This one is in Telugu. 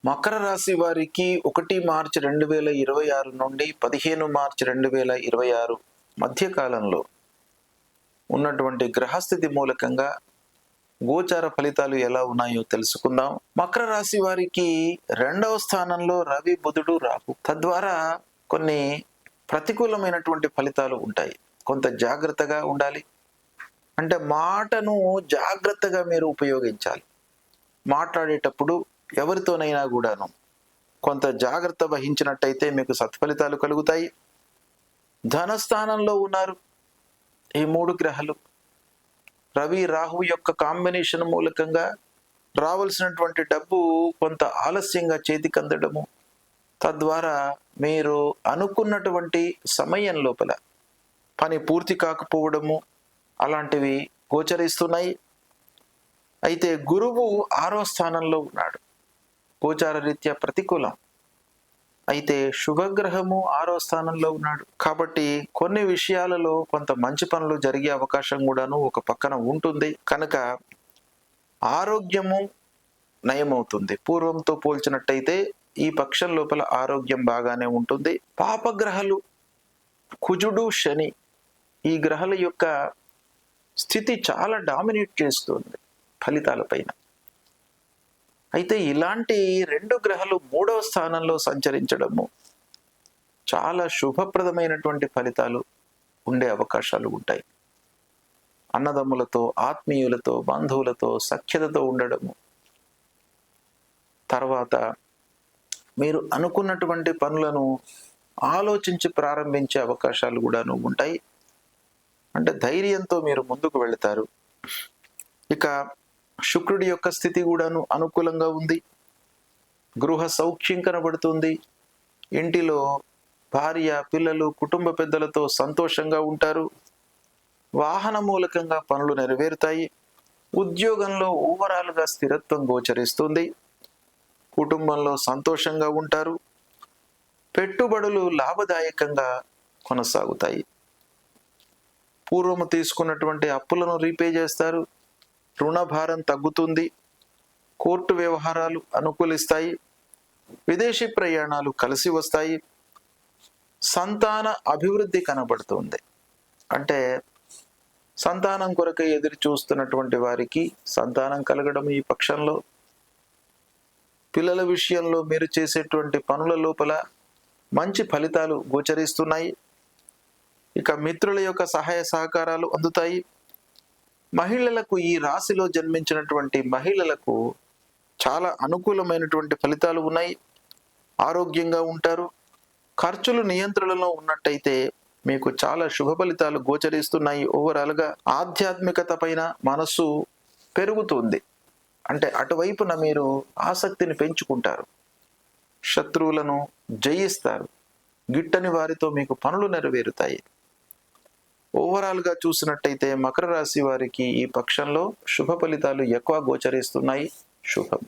మకర రాశి వారికి 1 మార్చి 2026 నుండి 15 మార్చి 2026 మధ్య కాలంలో ఉన్నటువంటి గ్రహస్థితి మూలకంగా గోచార ఫలితాలు ఎలా ఉన్నాయో తెలుసుకుందాం. మకర రాశి వారికి 2వ స్థానంలో రవి, బుధుడు, రాహు. తద్వారా కొన్ని ప్రతికూలమైనటువంటి ఫలితాలు ఉంటాయి. కొంత జాగ్రత్తగా ఉండాలి. అంటే మాటను జాగ్రత్తగా మీరు ఉపయోగించాలి. మాట్లాడేటప్పుడు ఎవరితోనైనా కూడాను కొంత జాగ్రత్త వహించినట్టయితే మీకు సత్ఫలితాలు కలుగుతాయి. ధనస్థానంలో ఉన్నారు ఈ 3 గ్రహాలు. రవి, రాహు యొక్క కాంబినేషన్ మూలకంగా రావాల్సినటువంటి డబ్బు కొంత ఆలస్యంగా చేతికి అందడము, తద్వారా మీరు అనుకున్నటువంటి సమయం లోపల పని పూర్తి కాకపోవడము అలాంటివి గోచరిస్తున్నాయి. అయితే గురువు 6వ స్థానంలో ఉన్నాడు. గోచార రీత్యా ప్రతికూలం. అయితే శుభగ్రహము 6వ స్థానంలో ఉన్నాడు. కాబట్టి కొన్ని విషయాలలో కొంత మంచి పనులు జరిగే అవకాశం కూడాను ఒక పక్కన ఉంటుంది. కనుక ఆరోగ్యము నయమవుతుంది. పూర్వంతో పోల్చినట్టయితే ఈ పక్షం లోపల ఆరోగ్యం బాగానే ఉంటుంది. పాపగ్రహాలు కుజుడు, శని ఈ గ్రహాల యొక్క స్థితి చాలా డామినేట్ చేస్తుంది ఫలితాలపైన. అయితే ఇలాంటి 2 గ్రహాలు 3వ స్థానంలో సంచరించడము చాలా శుభప్రదమైనటువంటి ఫలితాలు ఉండే అవకాశాలు ఉంటాయి. అన్నదమ్ములతో, ఆత్మీయులతో, బంధువులతో సఖ్యతతో ఉండడము, తర్వాత మీరు అనుకున్నటువంటి పనులను ఆలోచించి ప్రారంభించే అవకాశాలు కూడాను ఉంటాయి. అంటే ధైర్యంతో మీరు ముందుకు వెళతారు. ఇక శుక్రుడి యొక్క స్థితి కూడాను అనుకూలంగా ఉంది. గృహ సౌఖ్యం కనబడుతుంది. ఇంటిలో భార్య, పిల్లలు, కుటుంబ పెద్దలతో సంతోషంగా ఉంటారు. వాహన మూలకంగా పనులు నెరవేరుతాయి. ఉద్యోగంలో ఓవరాల్గా స్థిరత్వం గోచరిస్తుంది. కుటుంబంలో సంతోషంగా ఉంటారు. పెట్టుబడులు లాభదాయకంగా కొనసాగుతాయి. పూర్వము తీసుకున్నటువంటి అప్పులను రీపే చేస్తారు. రుణభారం తగ్గుతుంది. కోర్టు వ్యవహారాలు అనుకూలిస్తాయి. విదేశీ ప్రయాణాలు కలిసి వస్తాయి. సంతాన అభివృద్ధి కనబడుతుంది. అంటే సంతానం కొరకు ఎదురు చూస్తున్నటువంటి వారికి సంతానం కలగడం ఈ పక్షంలో, పిల్లల విషయంలో మీరు చేసేటువంటి పనుల లోపల మంచి ఫలితాలు గోచరిస్తున్నాయి. ఇక మిత్రుల యొక్క సహాయ సహకారాలు అందుతాయి. మహిళలకు, ఈ రాశిలో జన్మించినటువంటి మహిళలకు చాలా అనుకూలమైనటువంటి ఫలితాలు ఉన్నాయి. ఆరోగ్యంగా ఉంటారు. ఖర్చులు నియంత్రణలో ఉన్నట్టయితే మీకు చాలా శుభ ఫలితాలు గోచరిస్తున్నాయి. ఓవరాల్గా ఆధ్యాత్మికత పైన మనస్సు పెరుగుతుంది. అంటే అటువైపున మీరు ఆసక్తిని పెంచుకుంటారు. శత్రువులను జయిస్తారు. గిట్టని వారితో మీకు పనులు నెరవేరుతాయి. ఓవరాల్గా చూసినట్టయితే మకర రాశి వారికి ఈ పక్షంలో శుభ ఫలితాలు ఎక్కువ గోచరిస్తున్నాయి. శుభం.